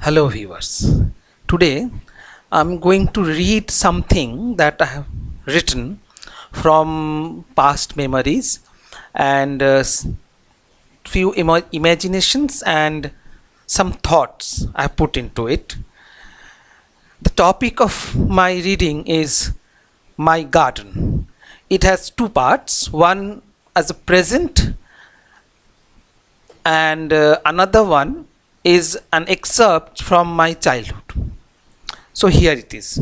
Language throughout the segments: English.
Hello viewers. Today I'm going to read something that I have written from past memories and few imaginations and some thoughts I put into it. The topic of my reading is my garden. It has two parts, one as a present and another one is an excerpt from my childhood. So here it is.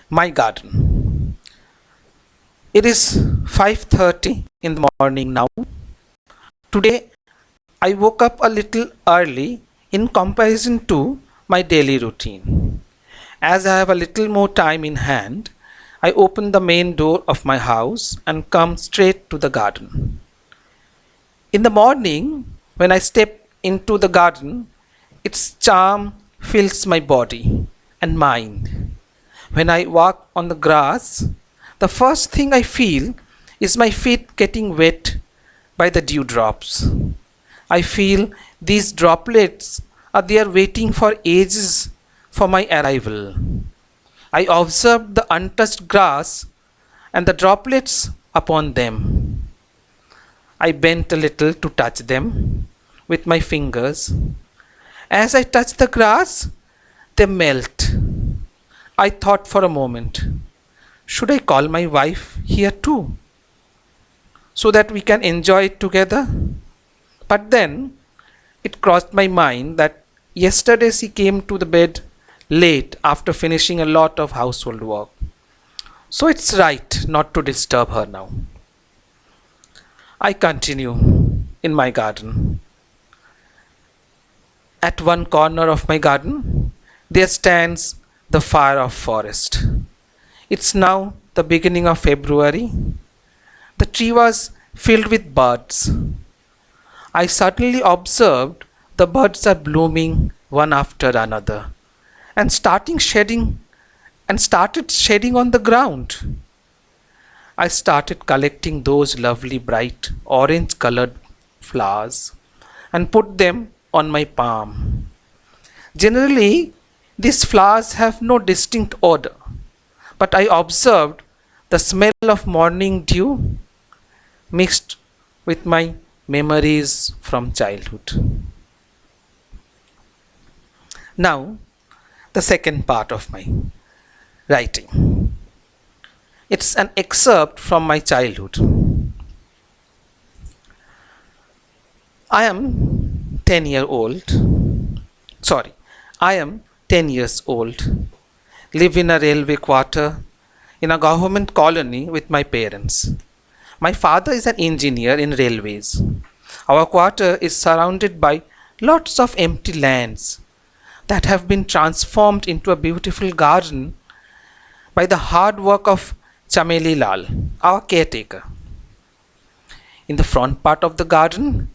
My garden. It is 5:30 in the morning now. Today I woke up a little early in comparison to my daily routine. As I have a little more time in hand, I open the main door of my house and come straight to the garden. In the morning, when I step into the garden, its charm fills my body and mind. When I walk on the grass, the first thing I feel is my feet getting wet by the dewdrops. I feel these droplets are there waiting for ages for my arrival. I observe the untouched grass and the droplets upon them. I bent a little to touch them with my fingers. As I touch the grass, they melt. I thought for a moment, should I call my wife here too, so that we can enjoy it together? But then it crossed my mind that yesterday she came to the bed late after finishing a lot of household work. So it's right not to disturb her now. I continue in my garden. At one corner of my garden, there stands the fire of forest. It's now the beginning of February. The tree was filled with birds. I suddenly observed the birds are blooming one after another and started shedding on the ground. I started collecting those lovely bright orange colored flowers and put them on my palm. Generally, these flowers have no distinct odor, but I observed the smell of morning dew mixed with my memories from childhood. Now, the second part of my writing. It's an excerpt from my childhood. I am 10 old. Sorry, I am 10 years old. Live in a railway quarter in a government colony with my parents. My father is an engineer in railways. Our quarter is surrounded by lots of empty lands that have been transformed into a beautiful garden by the hard work of Chameli Lal, our caretaker. In the front part of the garden,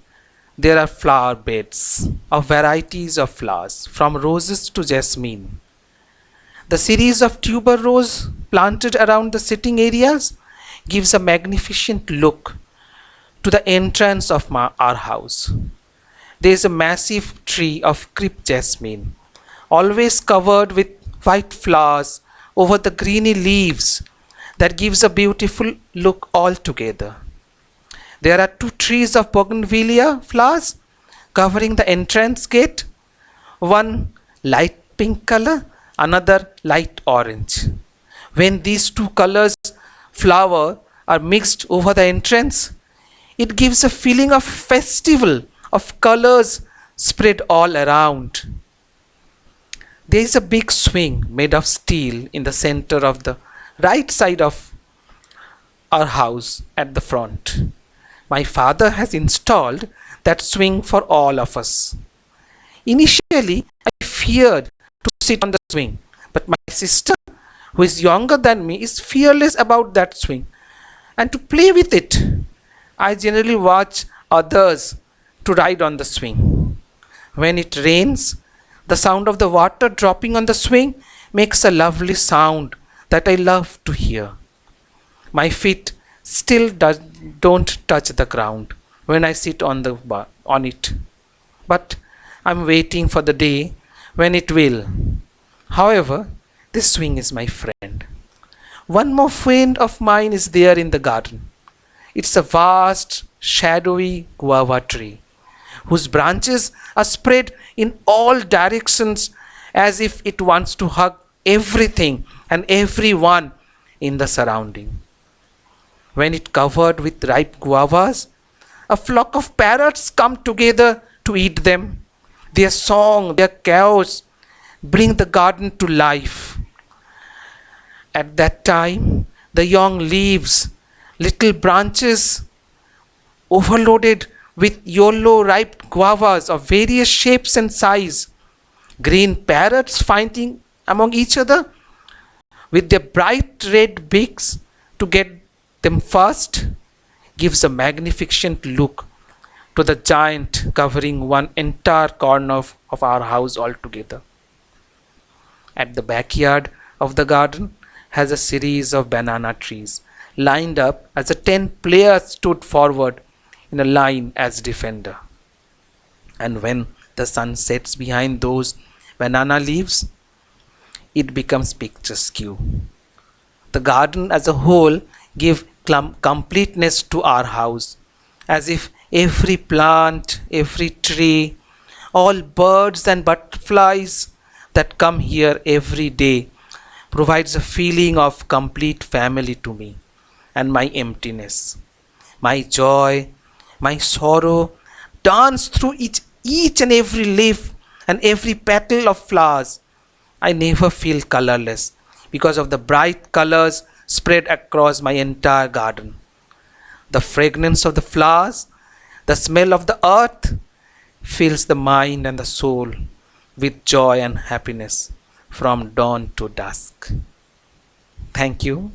there are flower beds of varieties of flowers, from roses to jasmine. The series of tuber rose planted around the sitting areas gives a magnificent look to the entrance of our house. There is a massive tree of crepe jasmine, always covered with white flowers over the greeny leaves that gives a beautiful look altogether. There are two trees of bougainvillea flowers covering the entrance gate, one light pink color, another light orange. When these two colors flower are mixed over the entrance, it gives a feeling of festival of colors spread all around. There is a big swing made of steel in the center of the right side of our house at the front. My father has installed that swing for all of us. Initially, I feared to sit on the swing, but my sister, who is younger than me, is fearless about that swing and to play with it. I generally watch others to ride on the swing. When it rains, the sound of the water dropping on the swing makes a lovely sound that I love to hear. My feet still don't touch the ground when I sit on it. But I'm waiting for the day when it will. However, this swing is my friend. One more friend of mine is there in the garden. It's a vast, shadowy guava tree, whose branches are spread in all directions as if it wants to hug everything and everyone in the surrounding. When it covered with ripe guavas, a flock of parrots come together to eat them. Their song, their chaos bring the garden to life. At that time, the young leaves, little branches overloaded with yellow ripe guavas of various shapes and size, green parrots fighting among each other with their bright red beaks to get them first, gives a magnificent look to the giant covering one entire corner of our house altogether. At the backyard of the garden has a series of banana trees lined up as 10 players stood forward in a line as defender. And when the sun sets behind those banana leaves, it becomes picturesque. The garden as a whole gives completeness to our house, as if every plant, every tree, all birds and butterflies that come here every day provides a feeling of complete family to me and my emptiness. My joy, my sorrow dance through each and every leaf and every petal of flowers. I never feel colorless because of the bright colors spread across my entire garden. The fragrance of the flowers, the smell of the earth fills the mind and the soul with joy and happiness from dawn to dusk. Thank you.